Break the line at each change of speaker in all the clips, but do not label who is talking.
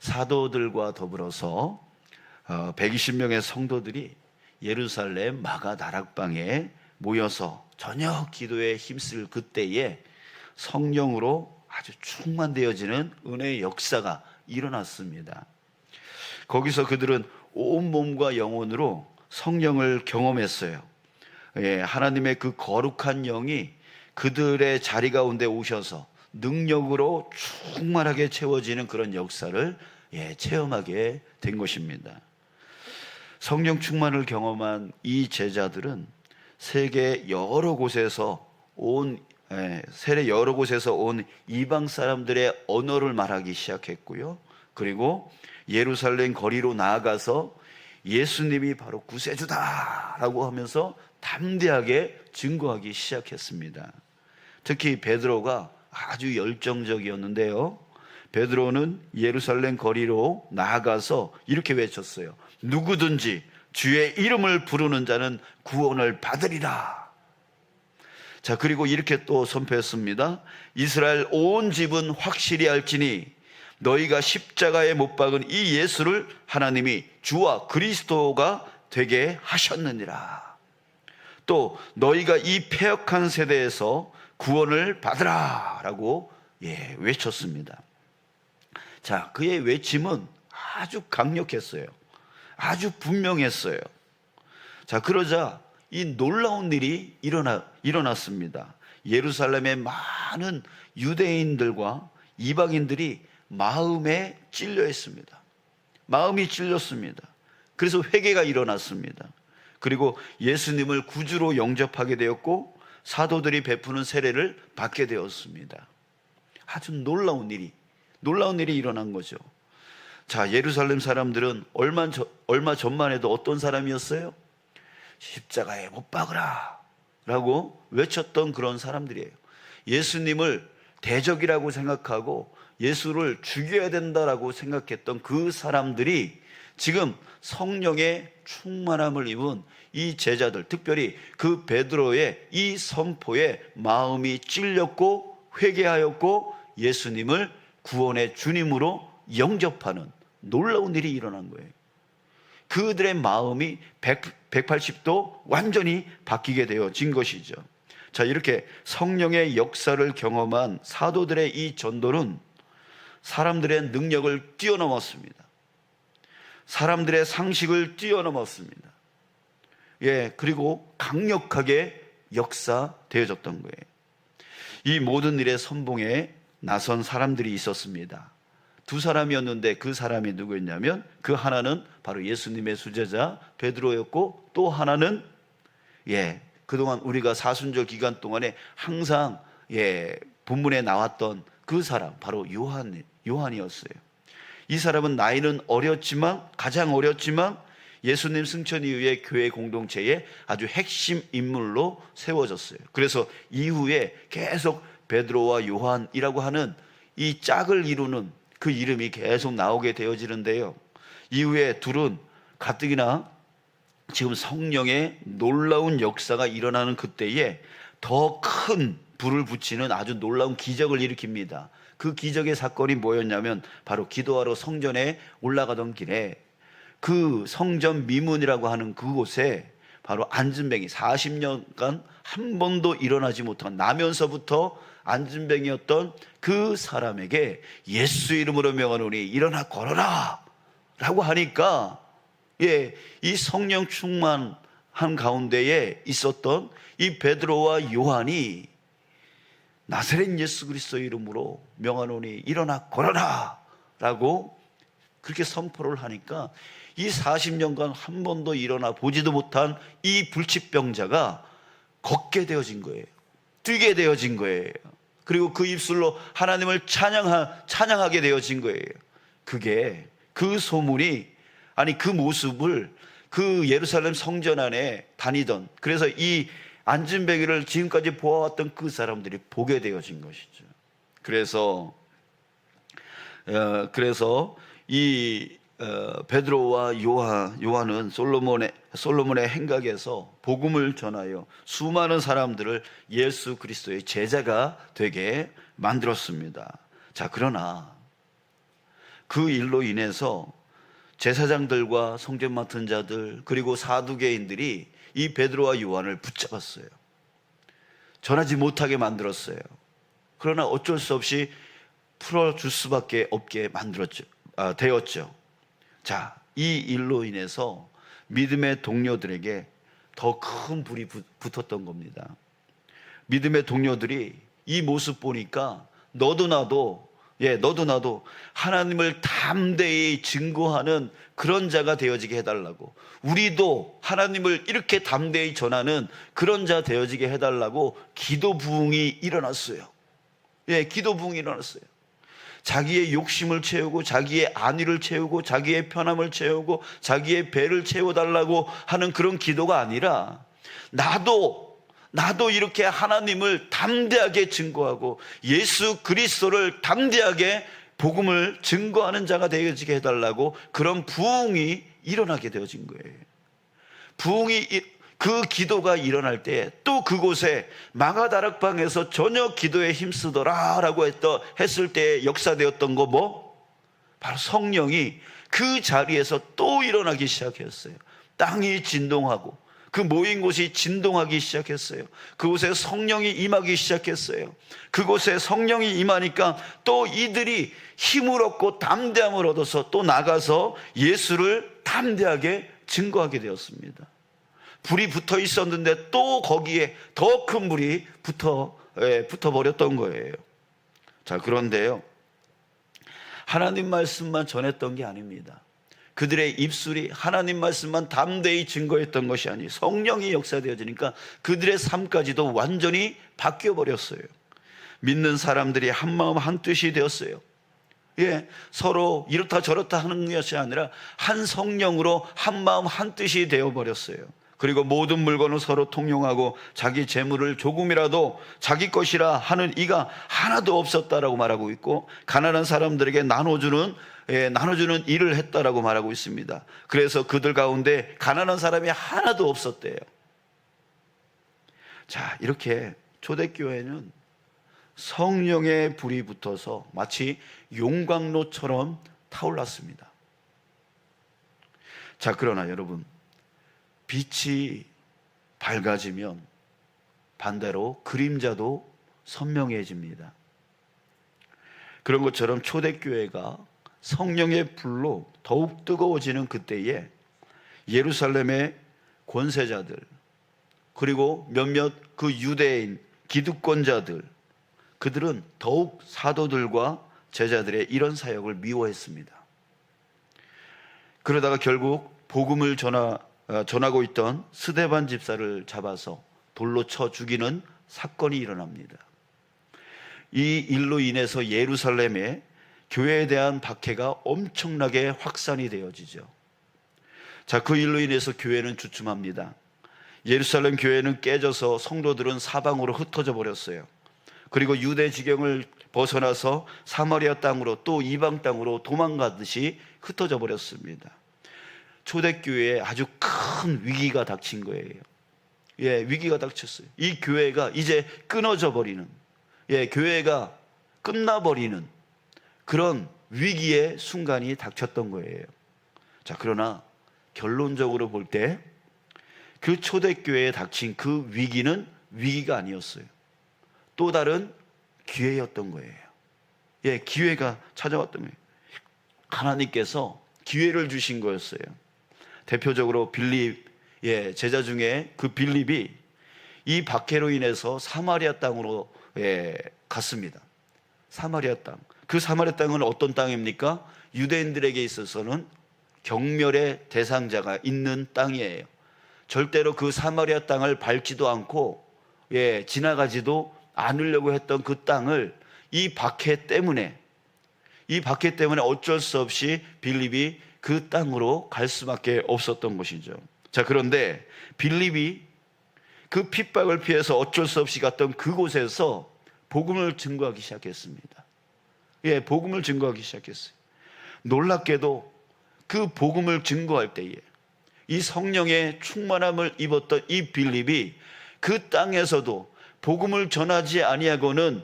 사도들과 더불어서 120명의 성도들이 예루살렘 마가 다락방에 모여서 저녁 기도에 힘쓸 그때에 성령으로 아주 충만되어지는 은혜의 역사가 일어났습니다. 거기서 그들은 온몸과 영혼으로 성령을 경험했어요. 하나님의 그 거룩한 영이 그들의 자리 가운데 오셔서 능력으로 충만하게 채워지는 그런 역사를 체험하게 된 것입니다. 성령 충만을 경험한 이 제자들은 세계 여러 곳에서 온 이방 사람들의 언어를 말하기 시작했고요. 그리고 예루살렘 거리로 나아가서 예수님이 바로 구세주다라고 하면서 담대하게 증거하기 시작했습니다. 특히 베드로가 아주 열정적이었는데요. 베드로는 예루살렘 거리로 나아가서 이렇게 외쳤어요. 누구든지 주의 이름을 부르는 자는 구원을 받으리라. 자, 그리고 이렇게 또 선포했습니다. 이스라엘 온 집은 확실히 알지니 너희가 십자가에 못 박은 이 예수를 하나님이 주와 그리스도가 되게 하셨느니라. 또 너희가 이 패역한 세대에서 구원을 받으라 라고 외쳤습니다. 자, 그의 외침은 아주 강력했어요. 아주 분명했어요. 자, 그러자 이 놀라운 일이 일어났습니다. 예루살렘의 많은 유대인들과 이방인들이 마음에 찔려 있습니다. 마음이 찔렸습니다. 그래서 회개가 일어났습니다. 그리고 예수님을 구주로 영접하게 되었고 사도들이 베푸는 세례를 받게 되었습니다. 아주 놀라운 일이 일어난 거죠. 자, 예루살렘 사람들은 얼마 전만 해도 어떤 사람이었어요? 십자가에 못 박으라 라고 외쳤던 그런 사람들이에요. 예수님을 대적이라고 생각하고 예수를 죽여야 된다라고 생각했던 그 사람들이 지금 성령의 충만함을 입은 이 제자들, 특별히 그 베드로의 이 선포에 마음이 찔렸고 회개하였고 예수님을 구원의 주님으로 영접하는 놀라운 일이 일어난 거예요. 그들의 마음이 180도 완전히 바뀌게 되어진 것이죠. 자, 이렇게 성령의 역사를 경험한 사도들의 이 전도는 사람들의 능력을 뛰어넘었습니다. 사람들의 상식을 뛰어넘었습니다. 그리고 강력하게 역사되어졌던 거예요. 이 모든 일의 선봉에 나선 사람들이 있었습니다. 두 사람이었는데 그 사람이 누구였냐면 그 하나는 바로 예수님의 수제자 베드로였고 또 하나는 그동안 우리가 사순절 기간 동안에 항상 본문에 나왔던 그 사람 바로 요한이었어요. 이 사람은 나이는 가장 어렸지만 예수님 승천 이후에 교회 공동체의 아주 핵심 인물로 세워졌어요. 그래서 이후에 계속 베드로와 요한이라고 하는 이 짝을 이루는 그 이름이 계속 나오게 되어지는데요. 이후에 둘은 가뜩이나 지금 성령의 놀라운 역사가 일어나는 그때에 더 큰 불을 붙이는 아주 놀라운 기적을 일으킵니다. 그 기적의 사건이 뭐였냐면 바로 기도하러 성전에 올라가던 길에 그 성전 미문이라고 하는 그곳에 바로 안진뱅이 40년간 한 번도 일어나지 못한 나면서부터 안진뱅이였던 그 사람에게 예수 이름으로 명하노니 일어나 걸어라 라고 하니까 이 성령 충만한 가운데에 있었던 이 베드로와 요한이 나사렛 예수 그리스도 이름으로 명하노니 일어나 걸어라 라고 그렇게 선포를 하니까 이 40년간 한 번도 일어나 보지도 못한 이 불치병자가 걷게 되어진 거예요. 뛰게 되어진 거예요. 그리고 그 입술로 하나님을 찬양하게 되어진 거예요. 그게 그 소문이 그 모습을 그 예루살렘 성전 안에 다니던 그래서 이 안진뱅이를 지금까지 보아왔던 그 사람들이 보게 되어진 것이죠. 그래서 이 베드로와 요한은 솔로몬의 행각에서 복음을 전하여 수많은 사람들을 예수 그리스도의 제자가 되게 만들었습니다. 자, 그러나 그 일로 인해서 제사장들과 성전 맡은 자들 그리고 사두개인들이 이 베드로와 요한을 붙잡았어요. 전하지 못하게 만들었어요. 그러나 어쩔 수 없이 풀어줄 수밖에 없게 되었죠. 자, 이 일로 인해서 믿음의 동료들에게 더 큰 불이 붙었던 겁니다. 믿음의 동료들이 이 모습 보니까 너도 나도 하나님을 담대히 증거하는 그런 자가 되어지게 해달라고, 우리도 하나님을 이렇게 담대히 전하는 그런 자 되어지게 해달라고 기도 부흥이 일어났어요. 기도 부흥이 일어났어요. 자기의 욕심을 채우고 자기의 안위를 채우고 자기의 편함을 채우고 자기의 배를 채워달라고 하는 그런 기도가 아니라 나도 이렇게 하나님을 담대하게 증거하고 예수 그리스도를 담대하게 복음을 증거하는 자가 되어지게 해달라고 그런 부흥이 일어나게 되어진 거예요. 그 기도가 일어날 때 또 그곳에 마가다락방에서 전혀 기도에 힘쓰더라라고 했을 때 역사되었던 거 바로 성령이 그 자리에서 또 일어나기 시작했어요. 땅이 진동하고 그 모인 곳이 진동하기 시작했어요. 그곳에 성령이 임하기 시작했어요. 그곳에 성령이 임하니까 또 이들이 힘을 얻고 담대함을 얻어서 또 나가서 예수를 담대하게 증거하게 되었습니다. 불이 붙어 있었는데 또 거기에 더 큰 불이 붙어버렸던 거예요. 자, 그런데요, 하나님 말씀만 전했던 게 아닙니다. 그들의 입술이 하나님 말씀만 담대히 증거했던 것이 아니 성령이 역사되어지니까 그들의 삶까지도 완전히 바뀌어버렸어요. 믿는 사람들이 한마음 한뜻이 되었어요. 서로 이렇다 저렇다 하는 것이 아니라 한 성령으로 한마음 한뜻이 되어버렸어요. 그리고 모든 물건을 서로 통용하고 자기 재물을 조금이라도 자기 것이라 하는 이가 하나도 없었다라고 말하고 있고, 가난한 사람들에게 나눠주는 일을 했다라고 말하고 있습니다. 그래서 그들 가운데 가난한 사람이 하나도 없었대요. 자, 이렇게 초대교회는 성령의 불이 붙어서 마치 용광로처럼 타올랐습니다. 자, 그러나 여러분, 빛이 밝아지면 반대로 그림자도 선명해집니다. 그런 것처럼 초대교회가 성령의 불로 더욱 뜨거워지는 그때에 예루살렘의 권세자들 그리고 몇몇 그 유대인 기득권자들, 그들은 더욱 사도들과 제자들의 이런 사역을 미워했습니다. 그러다가 결국 복음을 전하고 있던 스데반 집사를 잡아서 돌로 쳐 죽이는 사건이 일어납니다. 이 일로 인해서 예루살렘에 교회에 대한 박해가 엄청나게 확산이 되어지죠. 자, 그 일로 인해서 교회는 주춤합니다. 예루살렘 교회는 깨져서 성도들은 사방으로 흩어져 버렸어요. 그리고 유대 지경을 벗어나서 사마리아 땅으로 또 이방 땅으로 도망가듯이 흩어져 버렸습니다. 초대교회에 아주 큰 위기가 닥친 거예요. 위기가 닥쳤어요. 이 교회가 이제 끊어져 버리는, 교회가 끝나버리는 그런 위기의 순간이 닥쳤던 거예요. 자, 그러나 결론적으로 볼 때 그 초대교회에 닥친 그 위기는 위기가 아니었어요. 또 다른 기회였던 거예요. 기회가 찾아왔던 거예요. 하나님께서 기회를 주신 거였어요. 대표적으로 빌립, 제자 중에 그 빌립이 이 박해로 인해서 사마리아 땅으로 갔습니다. 사마리아 땅. 그 사마리아 땅은 어떤 땅입니까? 유대인들에게 있어서는 경멸의 대상자가 있는 땅이에요. 절대로 그 사마리아 땅을 밟지도 않고 지나가지도 않으려고 했던 그 땅을 이 박해 때문에 어쩔 수 없이 빌립이 그 땅으로 갈 수밖에 없었던 것이죠. 자, 그런데 빌립이 그 핍박을 피해서 어쩔 수 없이 갔던 그곳에서 복음을 증거하기 시작했습니다. 복음을 증거하기 시작했어요. 놀랍게도 그 복음을 증거할 때에 이 성령의 충만함을 입었던 이 빌립이 그 땅에서도 복음을 전하지 아니하고는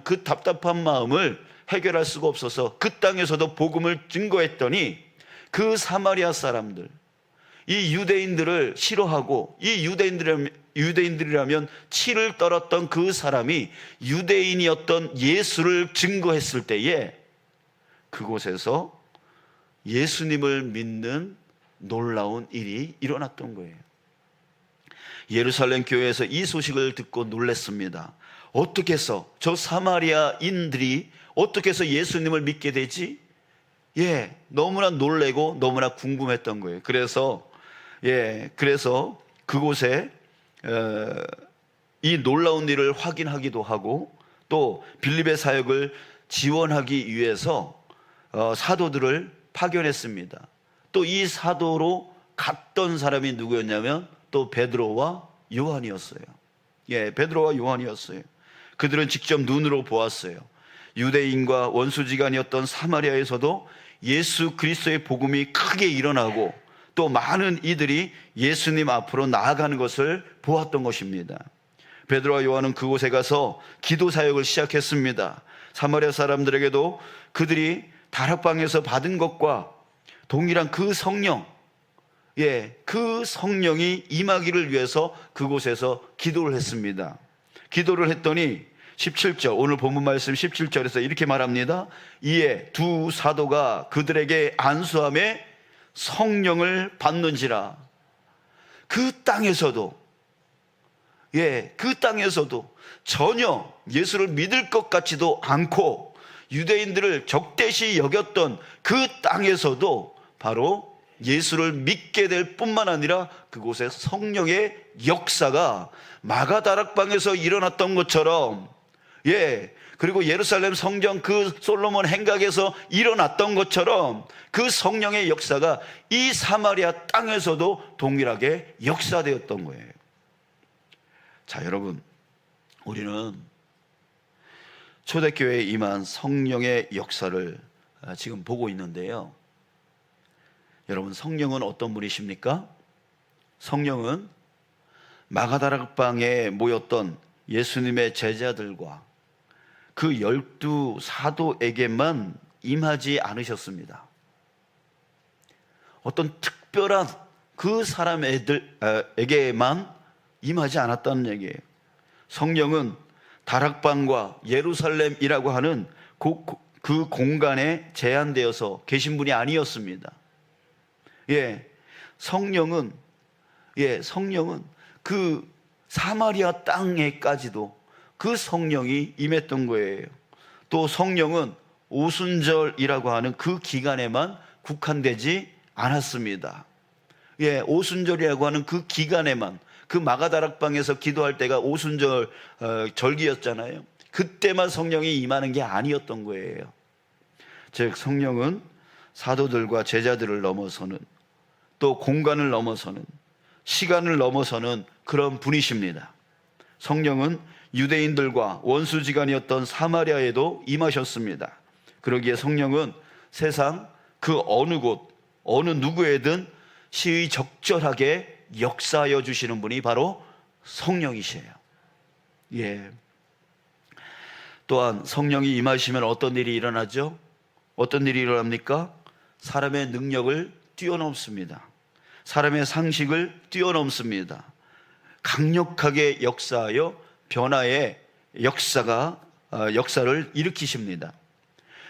그 답답한 마음을 해결할 수가 없어서 그 땅에서도 복음을 증거했더니 그 사마리아 사람들, 이 유대인들을 싫어하고 이 유대인들이라면 치를 떨었던 그 사람이 유대인이었던 예수를 증거했을 때에 그곳에서 예수님을 믿는 놀라운 일이 일어났던 거예요. 예루살렘 교회에서 이 소식을 듣고 놀랐습니다. 어떻게 해서 저 사마리아인들이 어떻게 해서 예수님을 믿게 되지? 너무나 놀래고 너무나 궁금했던 거예요. 그래서 그곳에 이 놀라운 일을 확인하기도 하고 또 빌립의 사역을 지원하기 위해서 사도들을 파견했습니다. 또 이 사도로 갔던 사람이 누구였냐면 또 베드로와 요한이었어요. 베드로와 요한이었어요. 그들은 직접 눈으로 보았어요. 유대인과 원수지간이었던 사마리아에서도 예수 그리스도의 복음이 크게 일어나고 또 많은 이들이 예수님 앞으로 나아가는 것을 보았던 것입니다. 베드로와 요한은 그곳에 가서 기도 사역을 시작했습니다. 사마리아 사람들에게도 그들이 다락방에서 받은 것과 동일한 그 성령, 그 성령이 임하기를 위해서 그곳에서 기도를 했습니다. 기도를 했더니 17절, 오늘 본문 말씀 17절에서 이렇게 말합니다. 이에 두 사도가 그들에게 안수함에 성령을 받는지라. 그 땅에서도 전혀 예수를 믿을 것 같지도 않고 유대인들을 적대시 여겼던 그 땅에서도 바로 예수를 믿게 될 뿐만 아니라 그곳에 성령의 역사가 마가다락방에서 일어났던 것처럼, 그리고 예루살렘 성전 그 솔로몬 행각에서 일어났던 것처럼 그 성령의 역사가 이 사마리아 땅에서도 동일하게 역사되었던 거예요. 자, 여러분, 우리는 초대교회에 임한 성령의 역사를 지금 보고 있는데요. 여러분, 성령은 어떤 분이십니까? 성령은 마가다락방에 모였던 예수님의 제자들과 그 12 사도에게만 임하지 않으셨습니다. 어떤 특별한 그 사람에게만 임하지 않았다는 얘기예요. 성령은 다락방과 예루살렘이라고 하는 그 공간에 제한되어서 계신 분이 아니었습니다. 성령은 그 사마리아 땅에까지도 그 성령이 임했던 거예요. 또 성령은 오순절이라고 하는 그 기간에만 국한되지 않았습니다. 오순절이라고 하는 그 기간에만, 그 마가다락방에서 기도할 때가 오순절 절기였잖아요. 그때만 성령이 임하는 게 아니었던 거예요. 즉 성령은 사도들과 제자들을 넘어서는, 또 공간을 넘어서는, 시간을 넘어서는 그런 분이십니다. 성령은 유대인들과 원수지간이었던 사마리아에도 임하셨습니다. 그러기에 성령은 세상 그 어느 곳, 어느 누구에든 시의적절하게 역사하여 주시는 분이 바로 성령이시에요. 또한 성령이 임하시면 어떤 일이 일어나죠? 어떤 일이 일어납니까? 사람의 능력을 뛰어넘습니다. 사람의 상식을 뛰어넘습니다. 강력하게 역사하여 변화의 역사를 일으키십니다.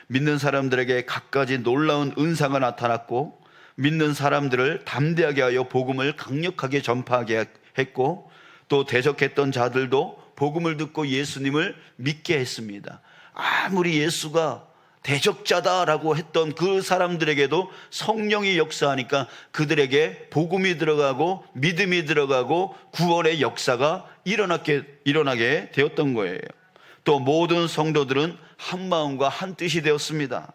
믿는 사람들에게 갖가지 놀라운 은사가 나타났고, 믿는 사람들을 담대하게 하여 복음을 강력하게 전파하게 했고, 또 대적했던 자들도 복음을 듣고 예수님을 믿게 했습니다. 아무리 예수가 대적자다라고 했던 그 사람들에게도 성령이 역사하니까 그들에게 복음이 들어가고 믿음이 들어가고 구원의 역사가 일어나게 되었던 거예요. 또 모든 성도들은 한 마음과 한 뜻이 되었습니다.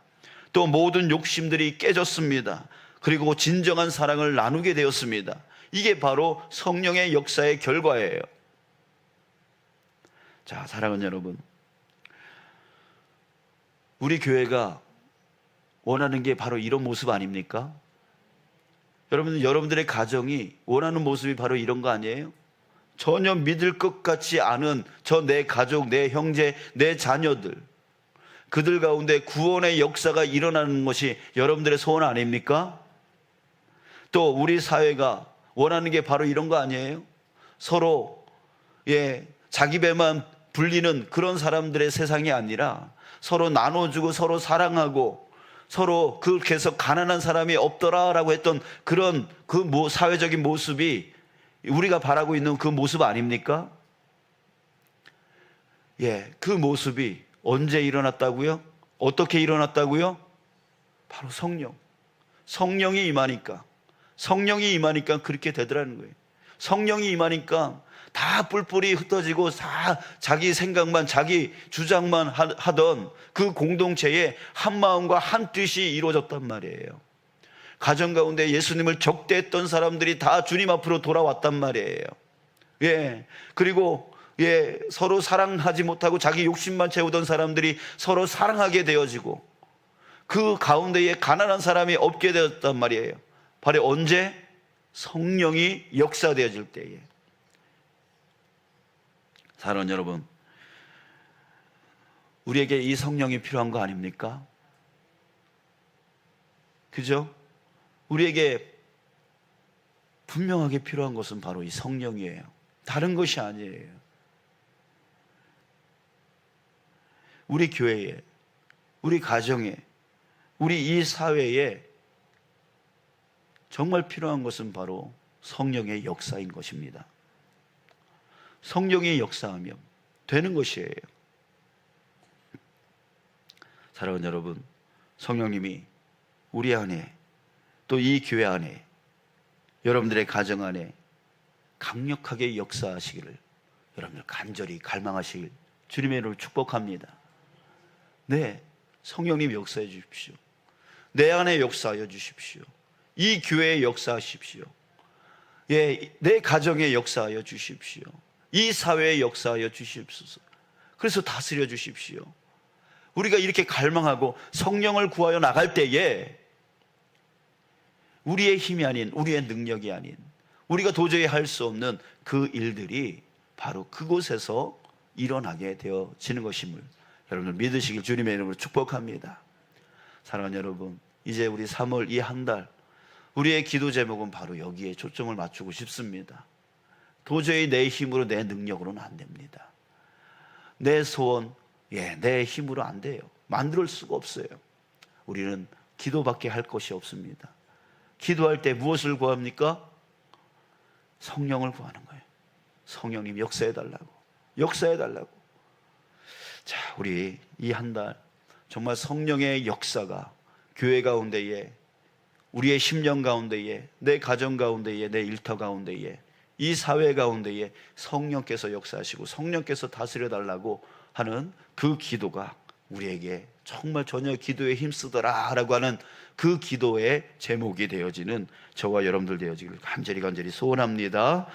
또 모든 욕심들이 깨졌습니다. 그리고 진정한 사랑을 나누게 되었습니다. 이게 바로 성령의 역사의 결과예요. 자, 사랑하는 여러분, 우리 교회가 원하는 게 바로 이런 모습 아닙니까? 여러분들의 가정이 원하는 모습이 바로 이런 거 아니에요? 전혀 믿을 것 같지 않은 내 가족, 내 형제, 내 자녀들, 그들 가운데 구원의 역사가 일어나는 것이 여러분들의 소원 아닙니까? 또 우리 사회가 원하는 게 바로 이런 거 아니에요? 서로 자기 배만 불리는 그런 사람들의 세상이 아니라 서로 나눠주고 서로 사랑하고 서로 그렇게 해서 가난한 사람이 없더라라고 했던 그런 사회적인 모습이 우리가 바라고 있는 그 모습 아닙니까? 그 모습이 언제 일어났다고요? 어떻게 일어났다고요? 바로 성령이 임하니까 그렇게 되더라는 거예요. 성령이 임하니까 다 뿔뿔이 흩어지고 다 자기 생각만 자기 주장만 하던 그 공동체에 한 마음과 한 뜻이 이루어졌단 말이에요. 가정 가운데 예수님을 적대했던 사람들이 다 주님 앞으로 돌아왔단 말이에요. 그리고 서로 사랑하지 못하고 자기 욕심만 채우던 사람들이 서로 사랑하게 되어지고 그 가운데에 가난한 사람이 없게 되었단 말이에요. 바로 언제? 성령이 역사되어질 때에. 사랑하는 여러분, 우리에게 이 성령이 필요한 거 아닙니까? 그죠? 우리에게 분명하게 필요한 것은 바로 이 성령이에요. 다른 것이 아니에요. 우리 교회에, 우리 가정에, 우리 이 사회에 정말 필요한 것은 바로 성령의 역사인 것입니다. 성령이 역사하면 되는 것이에요. 사랑하는 여러분, 성령님이 우리 안에 또 이 교회 안에 여러분들의 가정 안에 강력하게 역사하시기를 여러분들 간절히 갈망하시길 주님의 이름으로 축복합니다. 네, 성령님 역사해 주십시오. 내 안에 역사하여 주십시오. 이 교회에 역사하십시오. 내 가정에 역사하여 주십시오. 이 사회에 역사하여 주십소서. 그래서 다스려 주십시오. 우리가 이렇게 갈망하고 성령을 구하여 나갈 때에 우리의 힘이 아닌, 우리의 능력이 아닌, 우리가 도저히 할 수 없는 그 일들이 바로 그곳에서 일어나게 되어지는 것임을 여러분들 믿으시길 주님의 이름으로 축복합니다. 사랑하는 여러분, 이제 우리 3월 이 한 달 우리의 기도 제목은 바로 여기에 초점을 맞추고 싶습니다. 도저히 내 힘으로 내 능력으로는 안 됩니다. 내 소원, 내 힘으로 안 돼요. 만들 수가 없어요. 우리는 기도밖에 할 것이 없습니다. 기도할 때 무엇을 구합니까? 성령을 구하는 거예요. 성령님 역사해달라고. 자, 우리 이 한 달 정말 성령의 역사가 교회 가운데에, 우리의 심령 가운데에, 내 가정 가운데에, 내 일터 가운데에, 이 사회 가운데에 성령께서 역사하시고 성령께서 다스려달라고 하는 그 기도가 우리에게 정말 전혀 기도에 힘쓰더라 라고 하는 그 기도의 제목이 되어지는 저와 여러분들 되어지기를 간절히 소원합니다.